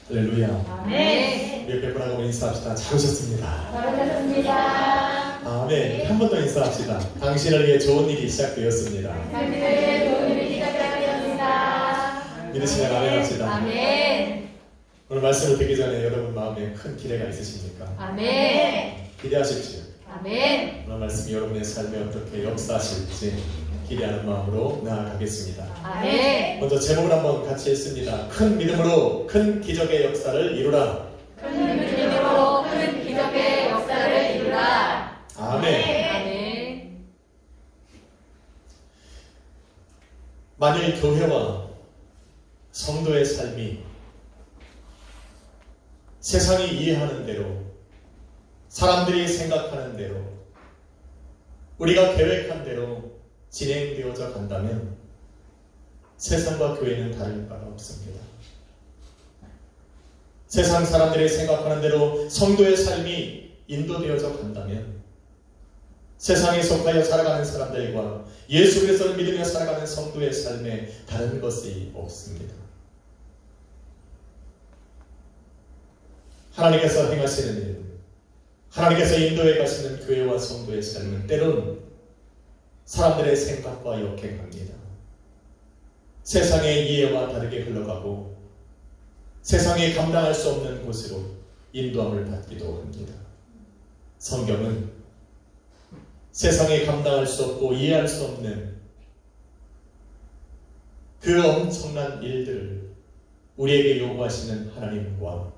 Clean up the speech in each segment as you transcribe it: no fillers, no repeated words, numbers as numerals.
할렐루야. 아멘. 우리 옆에 분하고 인사합시다. 잘 오셨습니다. 잘하셨습니다. 아멘. 한 번 더 인사합시다. 당신을 위해 좋은 일이 시작되었습니다. 당신의 좋은 일이 시작되었습니다. 믿으시면 아멘 합시다. 아멘. 오늘 말씀을 듣기 전에 여러분 마음에 큰 기대가 있으십니까? 아멘. 기대하십시오. 아멘. 오늘 말씀이 여러분의 삶에 어떻게 역사하실지 기대하는 마음으로 나아가겠습니다. 아멘. 먼저 제목을 한번 같이 했습니다. 큰 믿음으로 큰 기적의 역사를 이루라. 큰 믿음으로 큰 기적의 역사를 이루라. 아멘. 아멘. 만일 교회와 성도의 삶이 세상이 이해하는 대로, 사람들이 생각하는 대로, 우리가 계획한 대로 진행되어져 간다면 세상과 교회는 다를 바가 없습니다. 세상 사람들이 생각하는 대로 성도의 삶이 인도되어져 간다면 세상에 속하여 살아가는 사람들과 예수 그리스도를 믿으며 살아가는 성도의 삶에 다른 것이 없습니다. 하나님께서 행하시는 일, 하나님께서 인도해 가시는 교회와 성도의 삶은 때론 사람들의 생각과 역행합니다. 세상의 이해와 다르게 흘러가고 세상이 감당할 수 없는 곳으로 인도함을 받기도 합니다. 성경은 세상이 감당할 수 없고 이해할 수 없는 그 엄청난 일들을 우리에게 요구하시는 하나님과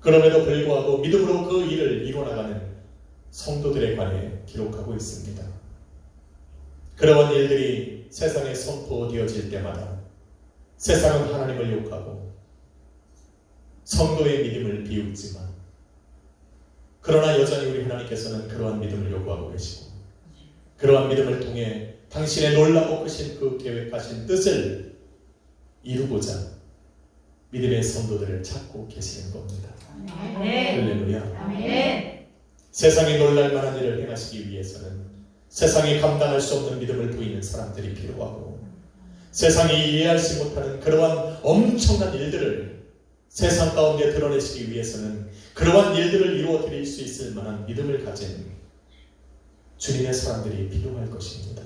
그럼에도 불구하고 믿음으로 그 일을 이뤄나가는 성도들에 관해 기록하고 있습니다. 그러한 일들이 세상에 선포되어질 때마다 세상은 하나님을 욕하고 성도의 믿음을 비웃지만 그러나 여전히 우리 하나님께서는 그러한 믿음을 요구하고 계시고 그러한 믿음을 통해 당신의 놀랍고 크신 그 계획하신 뜻을 이루고자 믿음의 성도들을 찾고 계시는 겁니다. 아멘. 할렐루야. 아멘. 세상에 놀랄 만한 일을 행하시기 위해서는 세상이 감당할 수 없는 믿음을 보이는 사람들이 필요하고 세상이 이해하지 못하는 그러한 엄청난 일들을 세상 가운데 드러내시기 위해서는 그러한 일들을 이루어 드릴 수 있을 만한 믿음을 가진 주님의 사람들이 필요할 것입니다.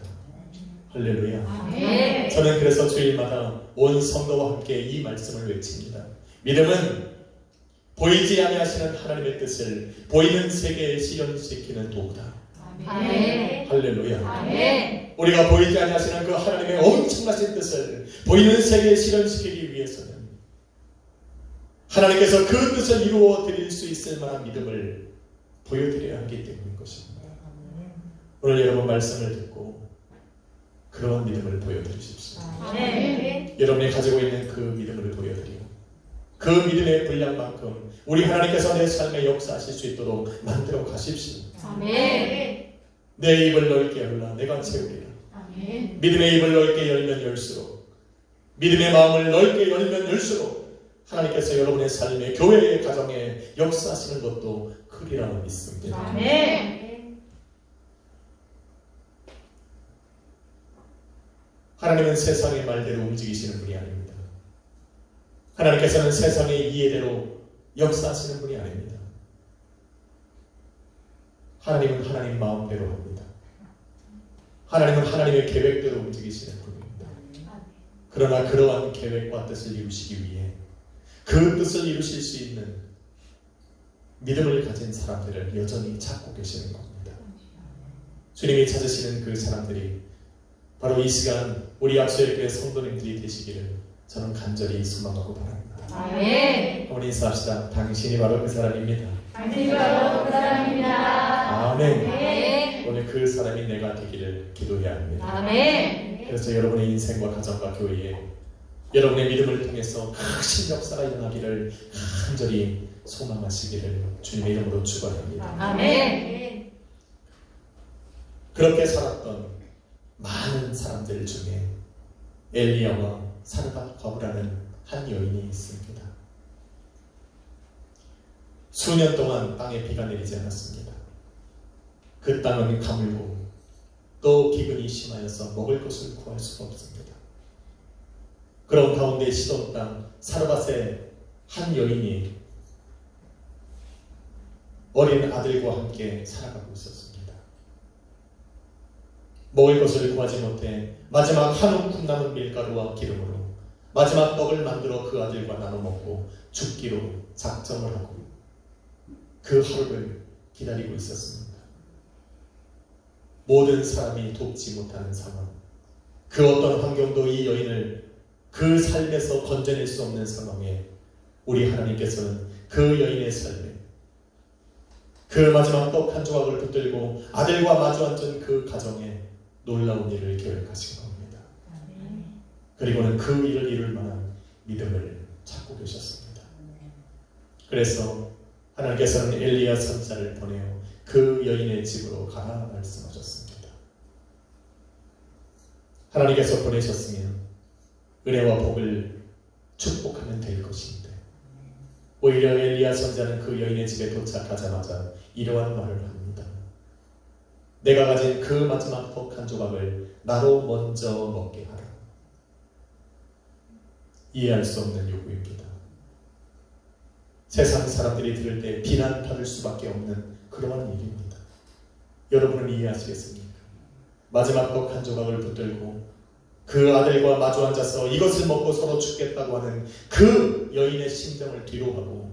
할렐루야. 아멘. 저는 그래서 주일마다 온 성도와 함께 이 말씀을 외칩니다. 믿음은 보이지 아니하시는 하나님의 뜻을 보이는 세계에 실현시키는 도구다. 아멘. 할렐루야. 아멘. 우리가 보이지 아니하시는 그 하나님의 엄청나신 뜻을 보이는 세계에 실현시키기 위해서는 하나님께서 그 뜻을 이루어 드릴 수 있을 만한 믿음을 보여드려야 하기 때문인 것입니다. 오늘 여러분 말씀을 듣고 그러한 믿음을 보여드리십시오. 아멘. 여러분이 가지고 있는 그 믿음을 보여드리고 그 믿음의 분량만큼 우리 하나님께서 내 삶에 역사하실 수 있도록 만들어 가십시오. 아멘. 내 입을 넓게 열라 내가 채우리라. 아멘. 믿음의 입을 넓게 열면 열수록 믿음의 마음을 넓게 열면 열수록 하나님께서 여러분의 삶에 교회의 가정에 역사하시는 것도 크리라고 믿습니다. 아멘. 하나님은 세상의 말대로 움직이시는 분이 아닙니다. 하나님께서는 세상의 이해대로 역사하시는 분이 아닙니다. 하나님은 하나님 마음대로 합니다. 하나님은 하나님의 계획대로 움직이시는 분입니다. 그러나 그러한 계획과 뜻을 이루시기 위해 그 뜻을 이루실 수 있는 믿음을 가진 사람들을 여전히 찾고 계시는 겁니다. 주님이 찾으시는 그 사람들이 바로 이 시간 우리 약수의 성도님들이 되시기를 저는 간절히 소망하고 바랍니다. 아멘. 한번 인사합시다. 당신이 바로 그 사람입니다. 당신이 바로 그 사람입니다. 아멘. 아멘. 오늘 그 사람이 내가 되기를 기도해야 합니다. 아멘. 그래서 여러분의 인생과 가정과 교회에 여러분의 믿음을 통해서 크신 역사가 일어나기를 간절히 소망하시기를 주님의 이름으로 축원합니다. 아멘. 그렇게 살았던 많은 사람들 중에 엘리야와 사르밧과부라는 한 여인이 있습니다. 수년 동안 땅에 비가 내리지 않았습니다. 그 땅은 가물고 또 기근이 심하여서 먹을 것을 구할 수가 없습니다. 그런 가운데 시돈 땅 사르밧의 한 여인이 어린 아들과 함께 살아가고 있었습니다. 먹을 것을 구하지 못해 마지막 한 움큼 남은 밀가루와 기름으로 마지막 떡을 만들어 그 아들과 나눠 먹고 죽기로 작정을 하고 그 하루를 기다리고 있었습니다. 모든 사람이 돕지 못하는 상황, 그 어떤 환경도 이 여인을 그 삶에서 건져낼 수 없는 상황에 우리 하나님께서는 그 여인의 삶에 그 마지막 떡 한 조각을 붙들고 아들과 마주 앉은 그 가정에 놀라운 일을 계획하신 겁니다. 그리고는 그 일을 이룰 만한 믿음을 찾고 계셨습니다. 그래서 하나님께서는 엘리야 선지자를 보내어 그 여인의 집으로 가라 말씀하셨습니다. 하나님께서 보내셨으면 은혜와 복을 축복하면 될 것인데 오히려 엘리야 선지자는 그 여인의 집에 도착하자마자 이러한 말을 합니다. 내가 가진 그 마지막 떡 한 조각을 나로 먼저 먹게 하라. 이해할 수 없는 요구입니다. 세상 사람들이 들을 때 비난받을 수밖에 없는 그러한 일입니다. 여러분은 이해하시겠습니까? 마지막 떡 한 조각을 붙들고 그 아들과 마주 앉아서 이것을 먹고 서로 죽겠다고 하는 그 여인의 심정을 뒤로하고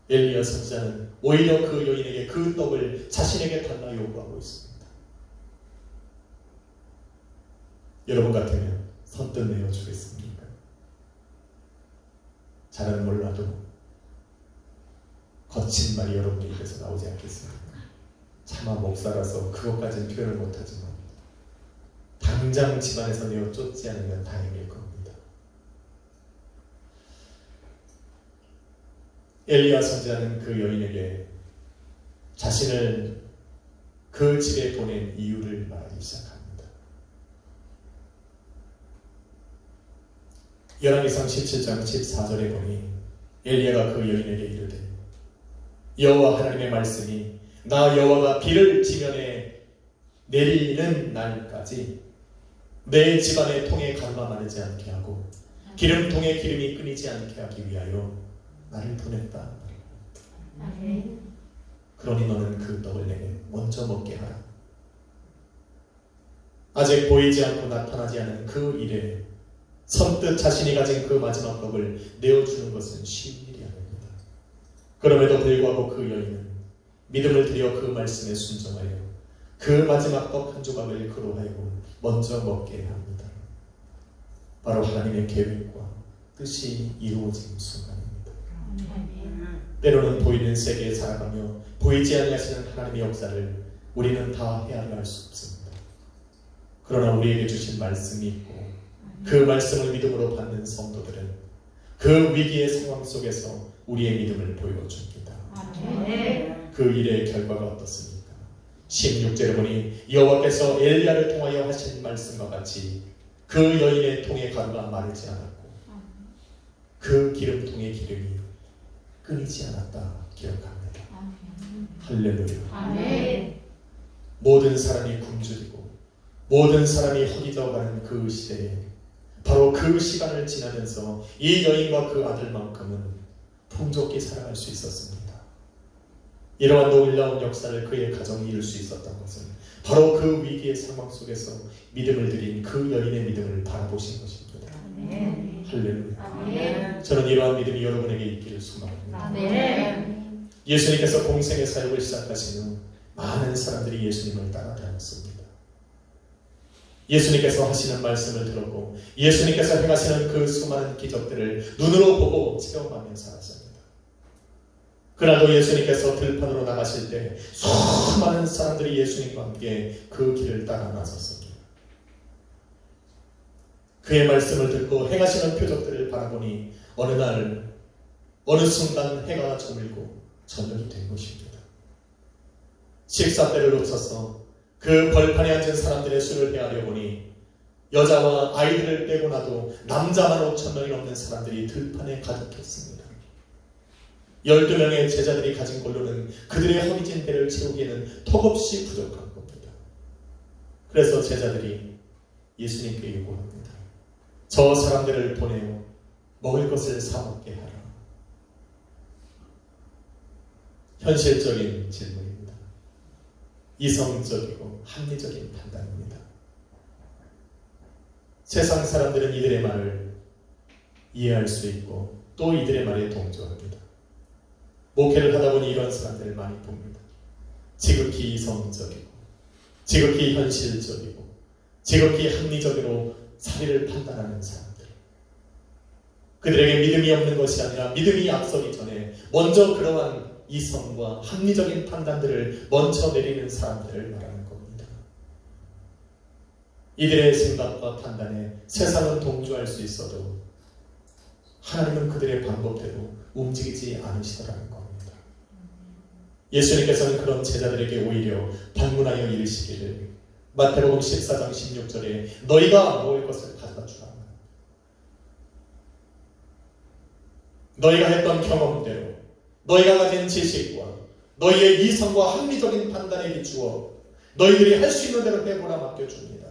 엘리야 선지자는 오히려 그 여인에게 그 떡을 자신에게 달라 요구하고 있습니다. 여러분 같으면 선뜻 내어주겠습니까? 잘은 몰라도 거친 말이 여러분의 입에서 나오지 않겠습니까? 차마 목사라서 그것까지는 표현을 못하지만 당장 집안에서 내어 쫓지 않으면 다행일 겁니다. 엘리야 선지자는 그 여인에게 자신을 그 집에 보낸 이유를 말하기 시작합니다. 열왕기상 17장 14절에 보니 엘리야가 그 여인에게 이르되 여호와 하나님의 말씀이 나 여호와가 비를 지면에 내리는 날까지 내 집안의 통에 가루가 마르지 않게 하고 기름통에 기름이 끊이지 않게 하기 위하여 나를 보냈다. 그러니 너는 그 떡을 내게 먼저 먹게 하라. 아직 보이지 않고 나타나지 않은 그 일에 선뜻 자신이 가진 그 마지막 떡을 내어주는 것은 쉬운 일이 아닙니다. 그럼에도 불구하고 그 여인은 믿음을 들여 그 말씀에 순종하여 그 마지막 떡 한 조각을 그로 하여금 먼저 먹게 합니다. 바로 하나님의 계획과 뜻이 이루어진 순간입니다. 때로는 보이는 세계에 살아가며 보이지 아니하시는 하나님의 역사를 우리는 다 헤아려 할 수 없습니다. 그러나 우리에게 주신 말씀이 있고 그 말씀을 믿음으로 받는 성도들은 그 위기의 상황 속에서 우리의 믿음을 보여줍니다. 그 일의 결과가 어떻습니까? 16절에 보니 여호와께서 엘리야를 통하여 하신 말씀과 같이 그 여인의 통에 가루가 마르지 않았고 그 기름통의 기름이 끊이지 않았다 기억합니다. 할렐루야. 아멘. 모든 사람이 굶주리고 모든 사람이 허기져가는 그 시대에 바로 그 시간을 지나면서 이 여인과 그 아들만큼은 풍족히 살아갈 수 있었습니다. 이러한 놀라운 역사를 그의 가정이 이룰 수 있었던 것은 바로 그 위기의 상황 속에서 믿음을 드린 그 여인의 믿음을 바라보신 것입니다. 아멘. 할렐루야. 아멘. 저는 이러한 믿음이 여러분에게 있기를 소망합니다. 아멘. 예수님께서 공생의 사역을 시작하신 후 많은 사람들이 예수님을 따라다녔습니다. 예수님께서 하시는 말씀을 들었고 예수님께서 행하시는 그 수많은 기적들을 눈으로 보고 체험하며 살았습니다. 그날도 예수님께서 들판으로 나가실 때 수많은 사람들이 예수님과 함께 그 길을 따라 나섰습니다. 그의 말씀을 듣고 행하시는 표적들을 바라보니 어느 날 어느 순간 해가 저물고 저녁이 된 것입니다. 식사 때를 놓쳐서 그 벌판에 앉은 사람들의 수를 헤아려 보니 여자와 아이들을 빼고 나도 남자만 5,000명이 넘는 사람들이 들판에 가득했습니다. 12명의 제자들이 가진 걸로는 그들의 허기진 배를 채우기에는 턱없이 부족한 겁니다. 그래서 제자들이 예수님께 요구합니다. 저 사람들을 보내어 먹을 것을 사 먹게 하라. 현실적인 질문입니다. 이성적이고 합리적인 판단입니다. 세상 사람들은 이들의 말을 이해할 수 있고 또 이들의 말에 동조합니다. 목회를 하다 보니 이런 사람들을 많이 봅니다. 지극히 이성적이고 지극히 현실적이고 지극히 합리적으로 사리를 판단하는 사람들. 그들에게 믿음이 없는 것이 아니라 믿음이 앞서기 전에 먼저 그러한 이성과 합리적인 판단들을 먼저 내리는 사람들을 말하는 겁니다. 이들의 생각과 판단에 세상은 동조할 수 있어도 하나님은 그들의 방법대로 움직이지 않으시더라는 겁니다. 예수님께서는 그런 제자들에게 오히려 반문하여 이르시기를 마태복음 14장 16절에 너희가 먹을 것을 가져다 주라. 너희가 했던 경험대로 너희가 가진 지식과 너희의 이성과 합리적인 판단에 비추어 너희들이 할 수 있는 대로 해보라 맡겨줍니다.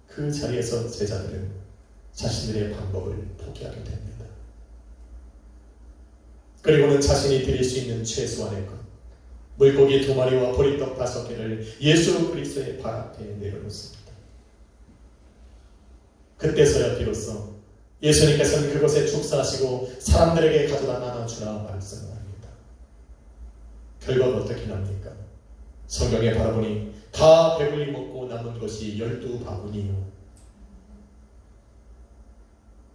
그 자리에서 제자들은 자신들의 방법을 포기하게 됩니다. 그리고는 자신이 드릴 수 있는 최소한의 것, 물고기 2마리와 보리떡 5개를 예수 그리스도의 발 앞에 내려놓습니다. 그때서야 비로소 예수님께서는 그것에 축사하시고 사람들에게 가져다 나눠주라 말씀을 합니다. 결과가 어떻게 납니까? 성경에 바라보니 다 배불리 먹고 남은 것이 12바구니요.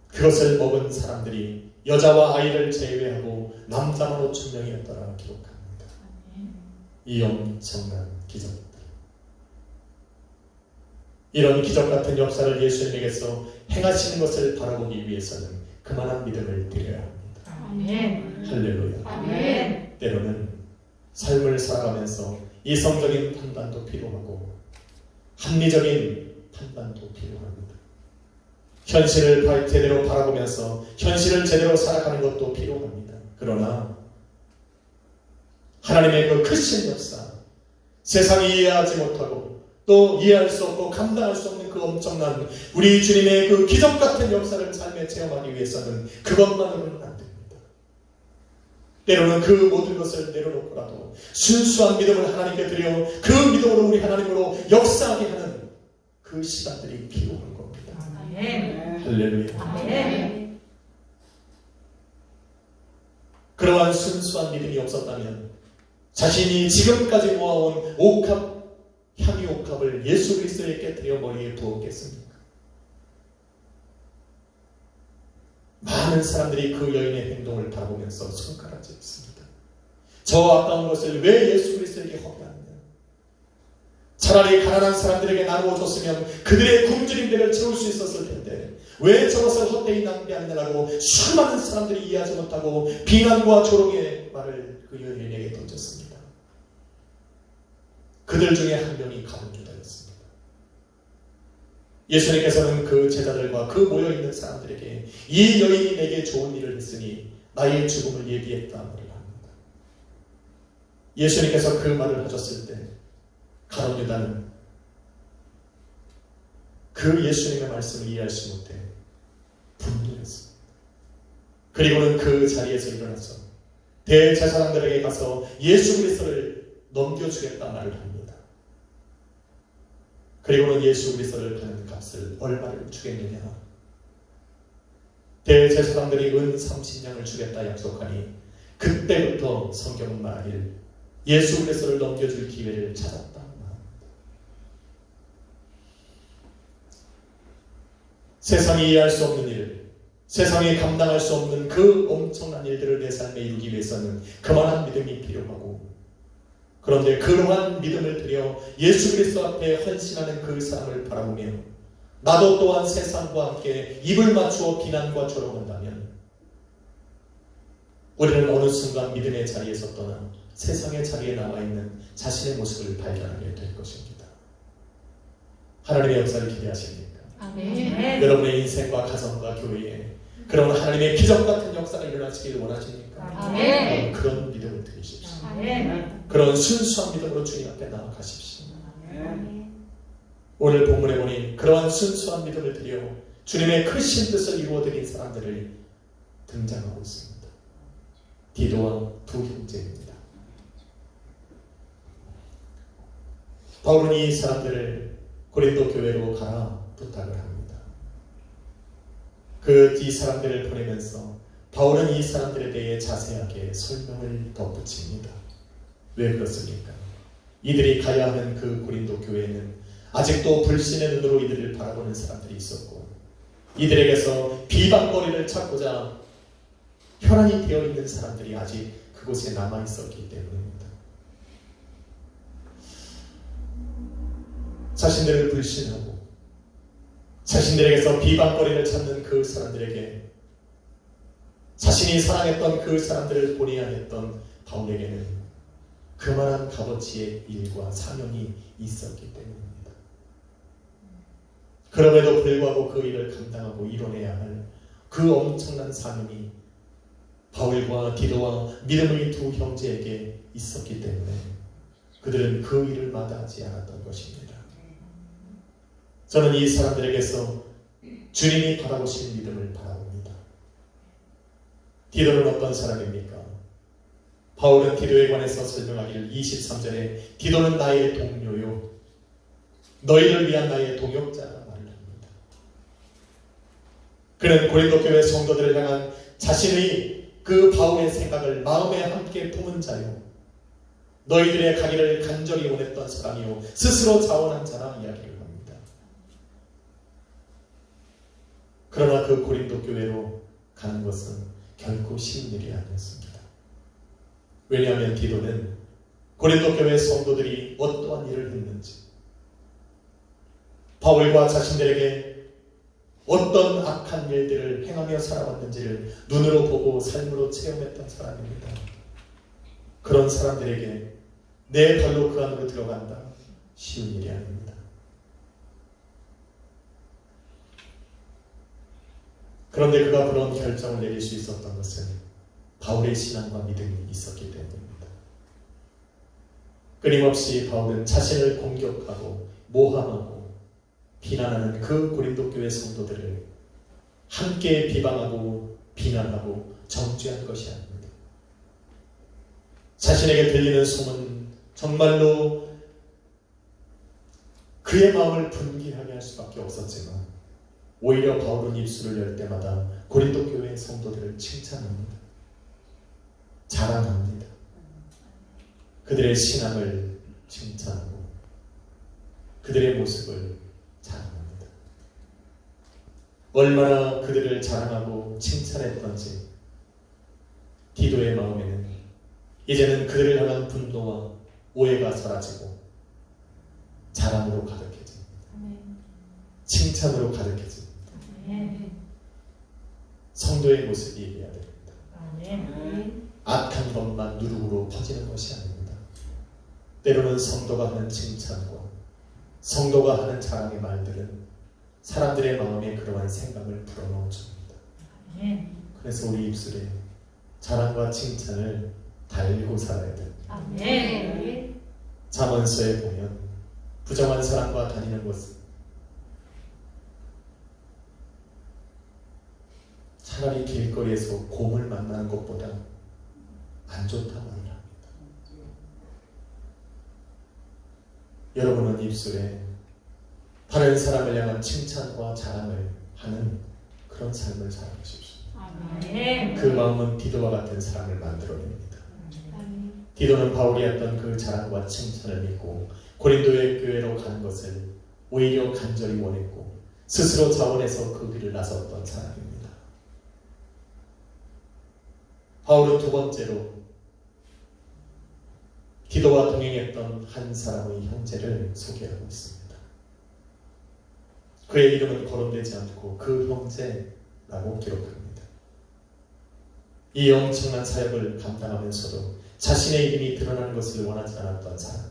그것을 먹은 사람들이 여자와 아이를 제외하고 남자만 5,000명이었더라 기록합니다. 이 엄청난 기적들. 이런 기적 같은 역사를 예수님에게서 행하시는 것을 바라보기 위해서는 그만한 믿음을 드려야 합니다. 아멘. 할렐루야. 아멘. 때로는 삶을 살아가면서 이성적인 판단도 필요하고 합리적인 판단도 필요합니다. 현실을 제대로 바라보면서 현실을 제대로 살아가는 것도 필요합니다. 그러나 하나님의 그 크신 역사, 세상이 이해하지 못하고 또 이해할 수 없고 감당할 수 없는 그 엄청난 우리 주님의 그 기적 같은 역사를 삶에 체험하기 위해서는 그것만으로는 안 됩니다. 때로는 그 모든 것을 내려놓고라도 순수한 믿음을 하나님께 드려 그 믿음으로 우리 하나님으로 역사하게 하는 그 시간들이 필요한 겁니다. 아멘. 할렐루야. 아멘. 그러한 순수한 믿음이 없었다면 자신이 지금까지 모아온 옥합, 향유 옥합을 예수 그리스도에게 드려 머리에 부었겠습니까? 많은 사람들이 그 여인의 행동을 바라보면서 손가락질했습니다. 저 아까운 것을 왜 예수 그리스도에게 허비하느냐? 차라리 가난한 사람들에게 나누어 줬으면 그들의 굶주림들을 채울 수 있었을 텐데 왜 저것을 헛되이 낭비하느냐라고 수많은 사람들이 이해하지 못하고 비난과 조롱의 말을 그 여인에게 던졌습니다. 그들 중에 한 명이 가룟 유다였습니다. 예수님께서는 그 제자들과 그 모여있는 사람들에게 이 여인이 내게 좋은 일을 했으니 나의 죽음을 예비했다 말을 합니다. 예수님께서 그 말을 하셨을 때 가룟 유다는 그 예수님의 말씀을 이해하지 못해 분노했습니다. 그리고는 그 자리에서 일어나서 대제사장들에게 가서 예수 그리스도를 넘겨주겠다 말을 합니다. 그리고는 예수 그리스도를 파는 값을 얼마를 주겠느냐? 대제사장들이 은 30냥을 주겠다 약속하니 그때부터 성경은 말하기를 예수 그리스도를 넘겨줄 기회를 찾았다. 세상이 이해할 수 없는 일, 세상이 감당할 수 없는 그 엄청난 일들을 내 삶에 이루기 위해서는 그만한 믿음이 필요하고, 그런데 그러한 믿음을 들여 예수 그리스도 앞에 헌신하는 그 사람을 바라보며 나도 또한 세상과 함께 입을 맞추어 비난과 조롱한다면 우리는 어느 순간 믿음의 자리에서 떠나 세상의 자리에 나와 있는 자신의 모습을 발견하게 될 것입니다. 하나님의 역사를 기대하십니까? 아멘. 여러분의 인생과 가정과 교회에 그런 하나님의 기적 같은 역사가 일어나시기를 원하십니까? 아멘. 그런 믿음을 드리십시오. 아멘. 그런 순수한 믿음으로 주님 앞에 나아가십시오. 아멘. 오늘 본문에 보니 그러한 순수한 믿음을 드려 주님의 크신 뜻을 이루어드린 사람들이 등장하고 있습니다. 디도와 두 형제입니다. 바울은 이 사람들을 고린도 교회로 가라 부탁을 합니다. 이 사람들을 보내면서 바울은 이 사람들에 대해 자세하게 설명을 덧붙입니다. 왜 그렇습니까? 이들이 가야 하는 그 고린도 교회에는 아직도 불신의 눈으로 이들을 바라보는 사람들이 있었고, 이들에게서 비방거리를 찾고자 혈안이 되어 있는 사람들이 아직 그곳에 남아 있었기 때문입니다. 자신들을 불신하고 자신들에게서 비방거리를 찾는 그 사람들에게 자신이 사랑했던 그 사람들을 보내야 했던 바울에게는 그만한 값어치의 일과 사명이 있었기 때문입니다. 그럼에도 불구하고 그 일을 감당하고 이뤄내야 할 그 엄청난 사명이 바울과 디도와 믿음의 두 형제에게 있었기 때문에 그들은 그 일을 마다하지 않았던 것입니다. 저는 이 사람들에게서 주님이 바라보신 믿음을 바라봅니다. 디도는 어떤 사람입니까? 바울은 디도에 관해서 설명하기를 23절에 디도는 나의 동료요 너희를 위한 나의 동역자라 말을 합니다. 그는 고린도 교회 성도들을 향한 자신의 그 바울의 생각을 마음에 함께 품은 자요 너희들의 가기를 간절히 원했던 사람이요 스스로 자원한 자라 이야기를 합니다. 그러나 그 고린도 교회로 가는 것은 결코 쉬운 일이 아니었습니다. 왜냐하면 디도는 고린도 교회 성도들이 어떠한 일을 했는지, 바울과 자신들에게 어떤 악한 일들을 행하며 살아왔는지를 눈으로 보고 삶으로 체험했던 사람입니다. 그런 사람들에게 내 발로 그 안으로 들어간다 쉬운 일이 아닙니다. 그런데 그가 그런 결정을 내릴 수 있었던 것은 바울의 신앙과 믿음이 있었기 때문입니다. 끊임없이 바울은 자신을 공격하고 모함하고 비난하는 그 고린도 교회 성도들을 함께 비방하고 비난하고 정죄한 것이 아닙니다. 자신에게 들리는 소문 정말로 그의 마음을 분개하게 할 수밖에 없었지만 오히려 바울은 입술을 열 때마다 고린도 교회 성도들을 칭찬합니다. 자랑합니다. 그들의 신앙을 칭찬하고 그들의 모습을 자랑합니다. 얼마나 그들을 자랑하고 칭찬했던지 디도의 마음에는 이제는 그들을 향한 분노와 오해가 사라지고 자랑으로 가득해집니다. 칭찬으로 가득해집니다. 성도의 모습이 이래야 됩니다. 악한 것만 누룩으로 퍼지는 것이 아닙니다. 때로는 성도가 하는 칭찬과 성도가 하는 자랑의 말들은 사람들의 마음에 그러한 생각을 불어넣어 줍니다. 그래서 우리 입술에 자랑과 칭찬을 달고 살아야 됩니다. 잠언서에 보면 부정한 사람과 다니는 것은 차라리 길거리에서 곰을 만나는 것보다 안 좋다 말을 합니다. 여러분은 입술에 다른 사람을 향한 칭찬과 자랑을 하는 그런 삶을 살아가십시오. 그 마음은 디도와 같은 사람을 만들어냅니다. 디도는 바울이 했던 그 자랑과 칭찬을 믿고 고린도의 교회로 가는 것을 오히려 간절히 원했고 스스로 자원해서 그 길을 나섰던 사람입니다. 바울은 두 번째로 디도와 동행했던 한 사람의 형제를 소개하고 있습니다. 그의 이름은 거론되지 않고 그 형제라고 기록합니다. 이 엄청난 사역을 감당하면서도 자신의 이름이 드러나는 것을 원하지 않았던 사람,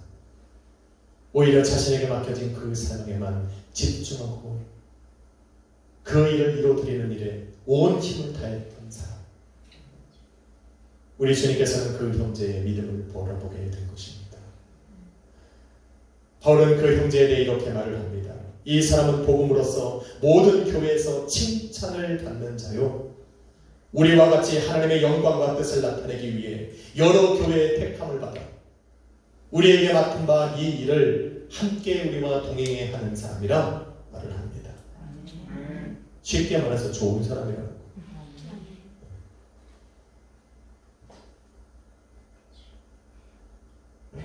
오히려 자신에게 맡겨진 그 사명에만 집중하고 그 일을 이루어드리는 일에 온 힘을 다했던 사람, 우리 주님께서는 그 형제의 믿음을 보라보게 된 것입니다. 바울은 그 형제에 대해 이렇게 말을 합니다. 이 사람은 복음으로써 모든 교회에서 칭찬을 받는 자요 우리와 같이 하나님의 영광과 뜻을 나타내기 위해 여러 교회의 택함을 받아 우리에게 맡은 바 이 일을 함께 우리와 동행해 하는 사람이라 말을 합니다. 쉽게 말해서 좋은 사람이라는 거.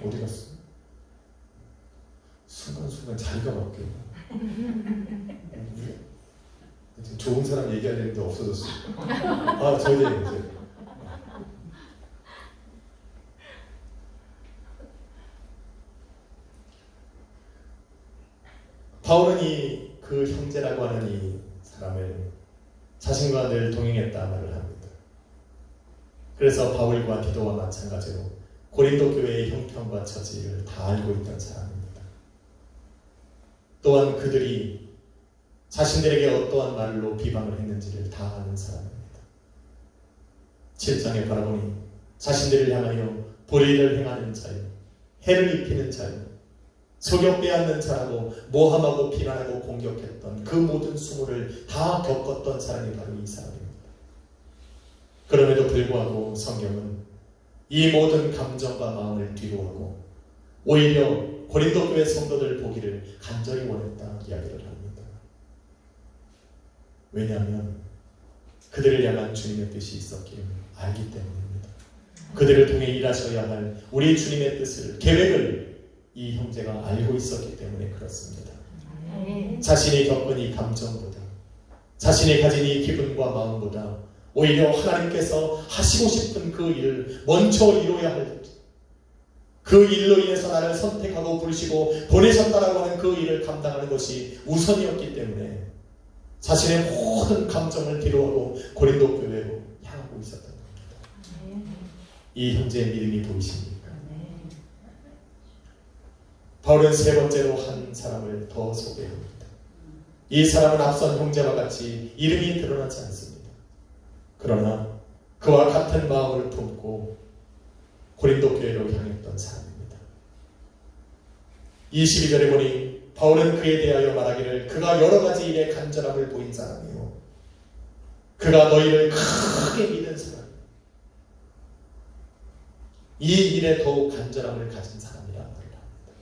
어디 갔어? 순간순간 자리가 바뀌어. 지금 좋은 사람 얘기해야 되는데 없어졌어. 아, 저희들 이제. 바울은 그 형제라고 하는 이 사람을 자신과 늘 동행했다 말을 합니다. 그래서 바울과 디도와 마찬가지로 고린도 교회의 형편과 처지를 다 알고 있던 사람입니다. 또한 그들이 자신들에게 어떠한 말로 비방을 했는지를 다 아는 사람입니다. 7장에 바라보니 자신들을 향하여 불의를 행하는 자요, 해를 입히는 자요, 속여 빼앗는 자라고 모함하고 비난하고 공격했던 그 모든 수모를 다 겪었던 사람이 바로 이 사람입니다. 그럼에도 불구하고 성경은 이 모든 감정과 마음을 뒤로하고 오히려 고린도 교회 성도들 보기를 간절히 원했다 이야기를 합니다. 왜냐하면 그들을 향한 주님의 뜻이 있었기를 알기 때문입니다. 그들을 통해 일하셔야 할 우리 주님의 뜻을, 계획을 이 형제가 알고 있었기 때문에 그렇습니다. 자신이 겪은 이 감정보다, 자신이 가진 이 기분과 마음보다 오히려 하나님께서 하시고 싶은 그 일을 먼저 이루어야 할, 그 일로 인해서 나를 선택하고 부르시고 보내셨다라고 하는 그 일을 감당하는 것이 우선이었기 때문에 자신의 모든 감정을 뒤로하고 고린도 교회로 향하고 있었던 겁니다. 이 형제의 믿음이 보이십니까? 바울은 세 번째로 한 사람을 더 소개합니다. 이 사람은 앞선 형제와 같이 이름이 드러나지 않습니다. 그러나 그와 같은 마음을 품고 고린도 교회로 향했던 사람입니다. 22절에 보니 바울은 그에 대하여 말하기를 그가 여러 가지 일에 간절함을 보인 사람이요, 그가 너희를 크게 믿은 사람, 이 일에 더욱 간절함을 가진 사람이라 말을 합니다.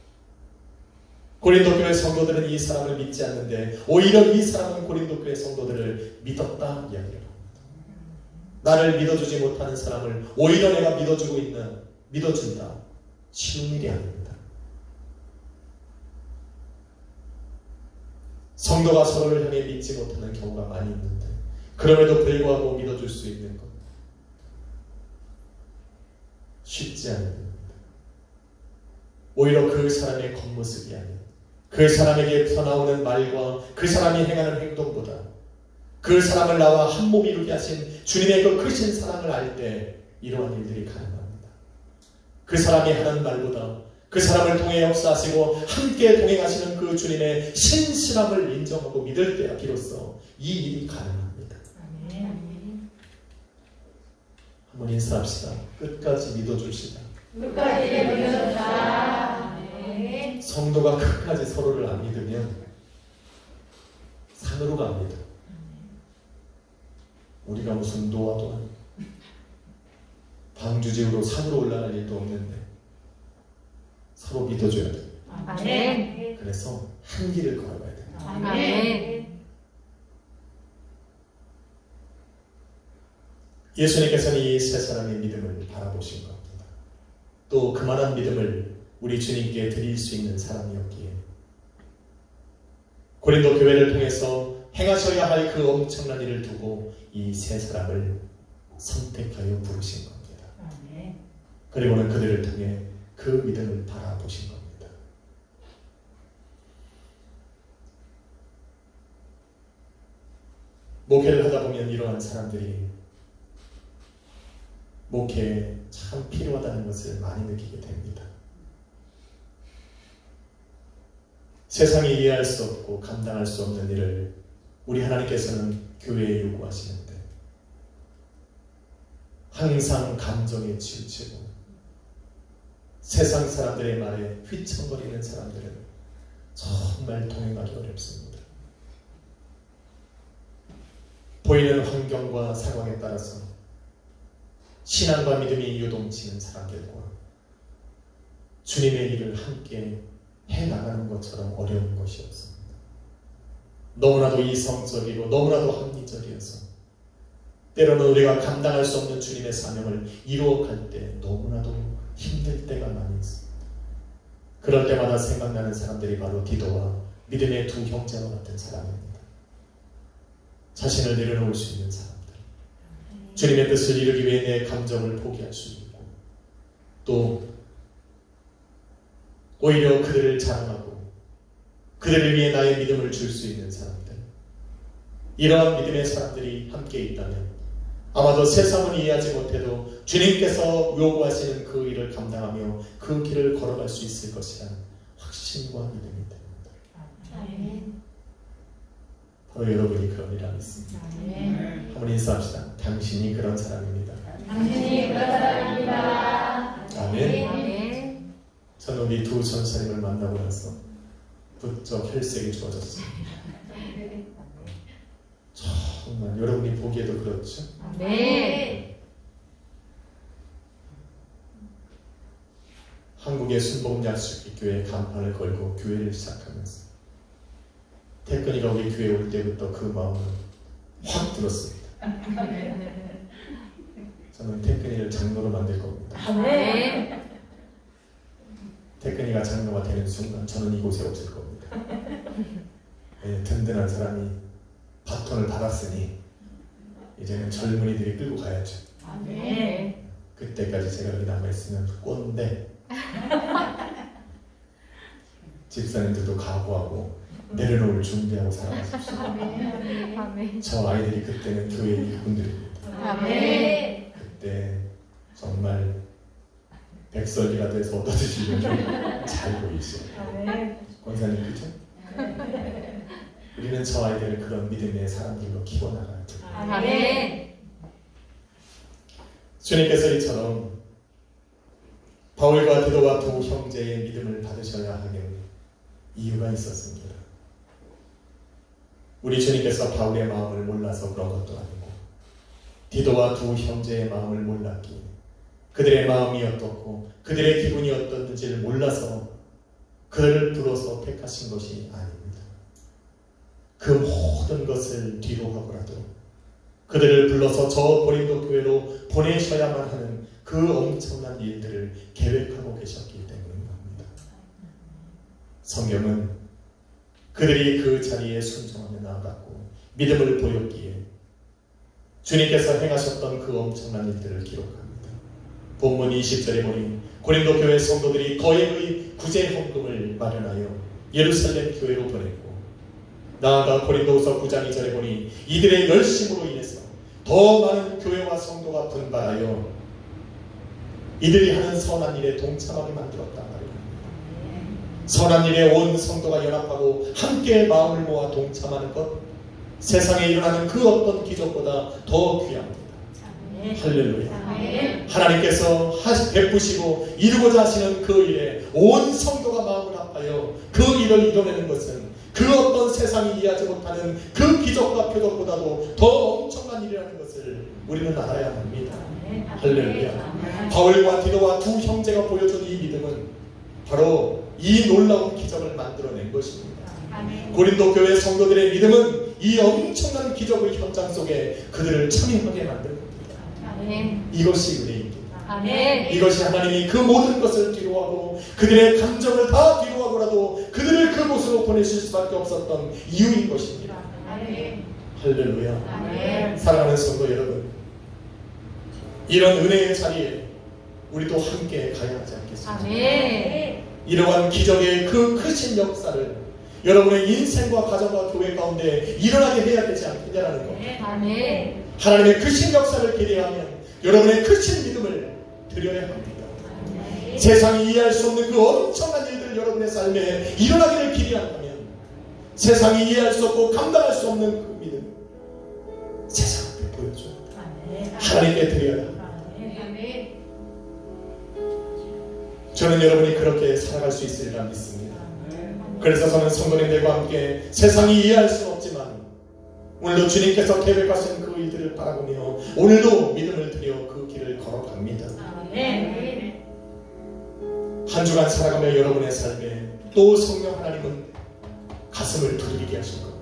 고린도 교회 성도들은 이 사람을 믿지 않는데 오히려 이 사람은 고린도 교회 성도들을 믿었다 이야기를 합니다. 나를 믿어주지 못하는 사람을 오히려 내가 믿어준다. 쉬운 일이 아닙니다. 성도가 서로를 향해 믿지 못하는 경우가 많이 있는데 그럼에도 불구하고 믿어줄 수 있는 것 쉽지 않은 일입니다. 오히려 그 사람의 겉모습이 아닌 그 사람에게 나오는 말과 그 사람이 행하는 행동보다 그 사람을 나와 한 몸 이루게 하신 주님의 그 크신 사랑을 알 때 이러한 일들이 가능합니다. 그 사람이 하는 말보다 그 사람을 통해 역사하시고 함께 동행하시는 그 주님의 신실함을 인정하고 믿을 때야 비로소 이 일이 가능합니다. 한번 인사합시다. 끝까지 믿어주시다. 끝까지 믿어주시다. 성도가 끝까지 서로를 안 믿으면 산으로 갑니다. 우리가 무슨 노아도 아니고 방주지으로 산으로 올라갈 일도 없는데 서로 믿어줘야 돼요. 아멘. 그래서 한 길을 걸어가야 돼요. 아멘. 예수님께서는 이 세 사람의 믿음을 바라보신 겁니다. 또 그만한 믿음을 우리 주님께 드릴 수 있는 사람이었기에 고린도 교회를 통해서 행하셔야 할 그 엄청난 일을 두고 이 세 사람을 선택하여 부르신 겁니다. 그리고는 그들을 통해 그 믿음을 바라보신 겁니다. 목회를 하다 보면 이러한 사람들이 목회에 참 필요하다는 것을 많이 느끼게 됩니다. 세상이 이해할 수 없고 감당할 수 없는 일을 우리 하나님께서는 교회에 요구하시는데 항상 감정에 치우치고 세상 사람들의 말에 휘청거리는 사람들은 정말 동행하기 어렵습니다. 보이는 환경과 상황에 따라서 신앙과 믿음이 요동치는 사람들과 주님의 일을 함께 해나가는 것처럼 어려운 것이 없습니다. 너무나도 이성적이고 너무나도 합리적이어서 때로는 우리가 감당할 수 없는 주님의 사명을 이루어갈 때 너무나도 힘들 때가 많이 있습니다. 그럴 때마다 생각나는 사람들이 바로 디도와 믿음의 두 형제와 같은 사람입니다. 자신을 내려놓을 수 있는 사람들, 주님의 뜻을 이루기 위해 내 감정을 포기할 수 있고 또 오히려 그들을 자랑하고 그들을 위해 나의 믿음을 줄 수 있는 사람들, 이러한 믿음의 사람들이 함께 있다면 아마도 세상은 이해하지 못해도 주님께서 요구하시는 그 일을 감당하며 그 길을 걸어갈 수 있을 것이라는 확신과 믿음이 됩니다. 아멘. 바로 여러분이 그런 일을 믿습니다. 아멘. 한번 인사합시다. 당신이 그런 사람입니다. 당신이 그런 사람입니다. 아멘. 아멘. 저는 우리 두 전사님을 만나고 나서 부쩍 혈색이 좋아졌어요. 정말 여러분이 보기에도 그렇죠? 아멘. 한국의 순복음약속교회 간판을 걸고 교회를 시작하면서 태근이가 우리 교회에 올 때부터 그 마음은 확 들었습니다. 저는 태근이를 장로로 만들 겁니다. 아멘. 태근이가 장로가 되는 순간 저는 이곳에 없을 겁니다. 네, 든든한 사람이 바톤을 받았으니 이제는 젊은이들이 끌고 가야죠. 아멘. 그때까지 제가 여기 남아있으면 꼰대 집사님들도 각오하고 내려놓을 준비하고 살아가십시오. 아멘. 저 아이들이 그때는 교회 일꾼들입니다. 아멘. 그때 정말 백설기라도 해서 얻어 드시려면 잘 보이시죠. 아멘. 권사님 그죠? 우리는 저 아이들을 그런 믿음의 사람들로 키워나가야 돼요. 아멘. 주님께서 이처럼 바울과 디도와 두 형제의 믿음을 받으셔야 하는 이유가 있었습니다. 우리 주님께서 바울의 마음을 몰라서 그런 것도 아니고 디도와 두 형제의 마음을 몰랐기에 그들의 마음이 어떻고 그들의 기분이 어떻는지를 몰라서 그들을 불러서 택하신 것이 아닙니다. 그 모든 것을 뒤로 하고라도 그들을 불러서 저 고린도 교회로 보내셔야만 하는 그 엄청난 일들을 계획하고 계셨기 때문입니다. 성경은 그들이 그 자리에 순종하며 나아갔고 믿음을 보였기에 주님께서 행하셨던 그 엄청난 일들을 기록합니다. 본문 20절에 보니 고린도 교회 성도들이 거액의 구제 헌금을 마련하여 예루살렘 교회로 보냈고 나아가 고린도후서 9장 2절에 보니 이들의 열심으로 인해서 더 많은 교회와 성도가 분발하여 이들이 하는 선한 일에 동참하게 만들었단 말입니다. 선한 일에 온 성도가 연합하고 함께 마음을 모아 동참하는 것, 세상에 일어나는 그 어떤 기적보다 더 귀합니다. 할렐루야. 하나님께서 베푸시고 이루고자 하시는 그 일에 온 성도가 마음을 합하여 그 일을 이뤄내는 것은 그 어떤 세상이 이해하지 못하는 그 기적과 표적보다도 더 엄청난 일이라는 것을 우리는 알아야 합니다. 할렐루야. 바울과 디도와 두 형제가 보여준 이 믿음은 바로 이 놀라운 기적을 만들어낸 것입니다. 고린도 교회 성도들의 믿음은 이 엄청난 기적의 현장 속에 그들을 참여하게 만든 겁니다. 이것이 우리의 입니다. 이것이 하나님이 그 모든 것을 뒤로하고 그들의 감정을 다 뒤로하고라도 그들을 그곳으로 보내실 수밖에 없었던 이유인 것입니다. 할렐루야. 사랑하는 성도 여러분, 이런 은혜의 자리에 우리도 함께 가야 하지 않겠습니까? 이러한 기적의 그 크신 역사를 여러분의 인생과 가정과 교회 가운데 일어나게 해야 되지 않겠냐라는 겁니다. 하나님의 크신 역사를 기대하면 여러분의 크신 믿음을 드려야 합니다. 세상이 이해할 수 없는 그 엄청난 일들 여러분의 삶에 일어나기를 기대한다면 세상이 이해할 수 없고 감당할 수 없는 그 믿음 세상한테 보여줘. 하나님께 드려야 합니다. 저는 여러분이 그렇게 살아갈 수 있으리라 믿습니다. 그래서 저는 성도님들과 함께 세상이 이해할 수는 없지만 오늘도 주님께서 계획하신 그 일들을 바라보며 오늘도 믿음을 들여 그 길을 걸어갑니다. 아멘. 한 주간 살아가며 여러분의 삶에 또 성령 하나님은 가슴을 두드리게 하실 겁니다.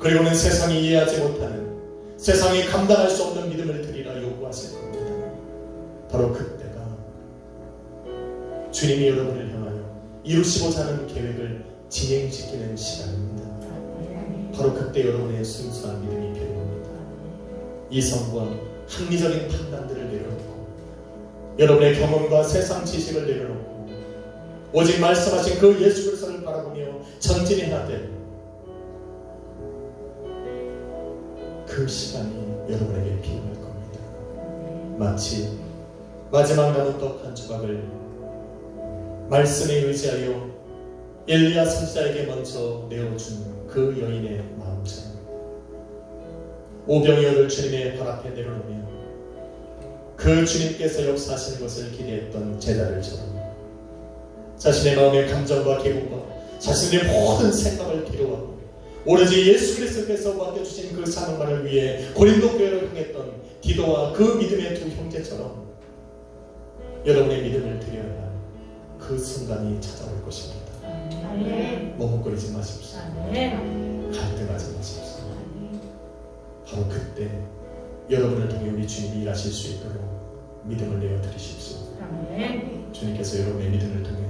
그리고는 세상이 이해하지 못하는, 세상이 감당할 수 없는 믿음을 드리라 요구하실 겁니다. 바로 그때가 주님이 여러분을 향하여 이루시고자 하는 계획을 진행시키는 시간입니다. 바로 그때 여러분의 순수한 믿음이 필요합니다. 이성과 합리적인 판단들을 내려놓고 여러분의 경험과 세상 지식을 내려놓고 오직 말씀하신 그 예수 그리스도를 바라보며 전진해야 될 그 시간이 여러분에게 필요할 겁니다. 마치 마지막 남은 떡 한 조각을 말씀에 의지하여 엘리야 선지자에게 먼저 내어준 그 여인의 마음처럼 오병이어를 주님의 발 앞에 내려놓으며 그 주님께서 역사하시는 것을 기대했던 제자들처럼 자신의 마음의 감정과 계곡과 자신의 모든 생각을 뒤로하고 오로지 예수 그리스도께서 맡겨주신 그 사명만을 위해 고린도 교회를 향했던 디도와 그 믿음의 두 형제처럼 여러분의 믿음을 드려야 할 그 순간이 찾아올 것입니다. 머뭇거리지 마십시오. 갈등하지 마십시오. 바로 그때 여러분을 통해 우리 주님이 일하실 수 있도록 믿음을 내어 드리십시오. 주님께서 여러분의 믿음을 통해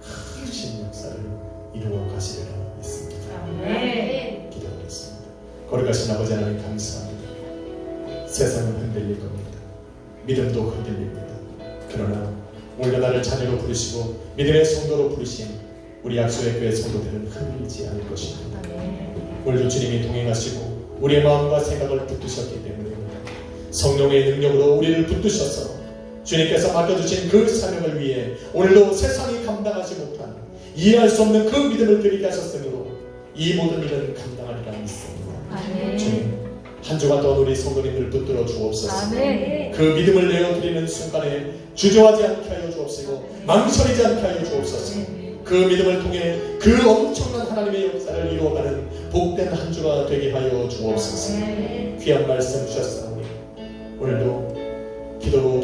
크신 역사를 이루어 가시리라 믿습니다. 기도하겠습니다. 거룩하신 아버지 하나님 감사합니다. 세상은 흔들릴 겁니다. 믿음도 흔들립니다. 그러나 오늘 나를 자녀로 부르시고 믿음의 성도로 부르신 우리 약속의 교회 성도들은 흔들리지 않을 것입니다. 오늘도 주님이 동행하시고 우리의 마음과 생각을 붙드셨기 때문입니다. 성령의 능력으로 우리를 붙드셔서 주님께서 맡겨주신 그 사명을 위해 오늘도 세상이 감당하지 못한 이해할 수 없는 그 믿음을 드리게 하셨으므로 이 모든 일은 감당하리라 믿습니다. 주님 한 주간 더 우리 성도님들 붙들어 주옵소서. 그 믿음을 내어드리는 순간에 주저하지 않게 하여 주옵시고 망설이지 않게 하여 주옵소서. 그 믿음을 통해 그 엄청난 하나님의 역사를 이루어가는 복된 한 주가 되게 하여 주옵소서. 귀한 말씀 주셨사오니 오늘도 기도로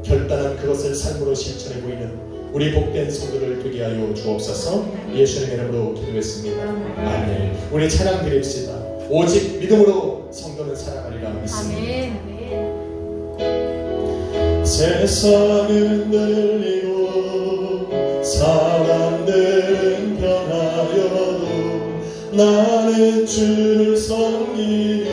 결단한 그것을 삶으로 실천해 보이는 우리 복된 성도를 되게 하여 주옵소서. 예수님의 이름으로 기도했습니다. 아멘. 우리 찬양 드립시다. 오직 믿음으로 성도는 살아가리라 믿습니다. 세상은 흔들리고 사람들은 변하여도 나는 주를 섬기리.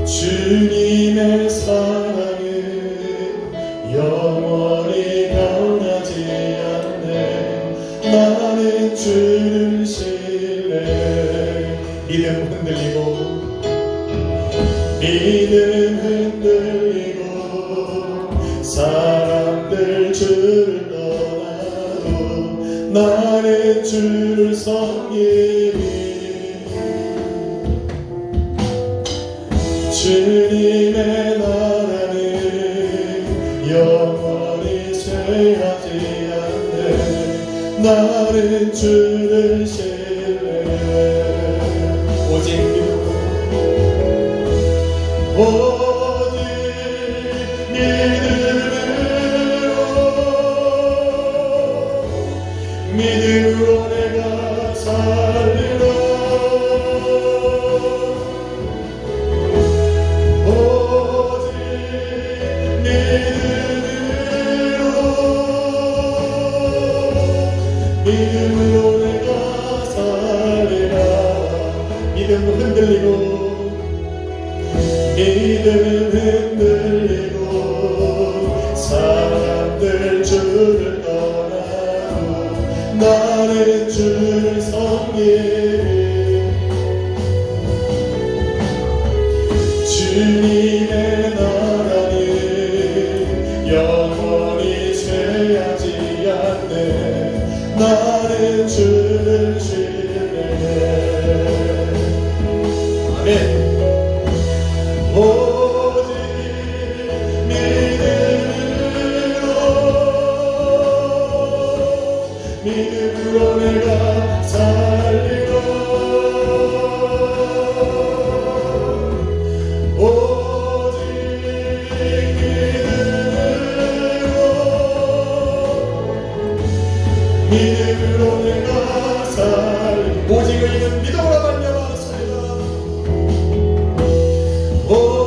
주님의 사랑은 영원히 변하지 않네. 나는 주를 신뢰. 믿음 흔들리고 사람들 주를 떠나도 나는 주를 섬기리. 주님의 나라는 영원히 쇠하지 않네. 나는 주를 신뢰. 오직 믿음으로 내가 살리라. 오직 믿음으로 내가 살리라. 믿음 흔들리고 사람들 주를 떠나도 나는 주를 섬기리. 주님의 나라는 영원히 쇠하지 않네. 나는 주를 신뢰해. 아멘. 오직 믿음으로 내가 오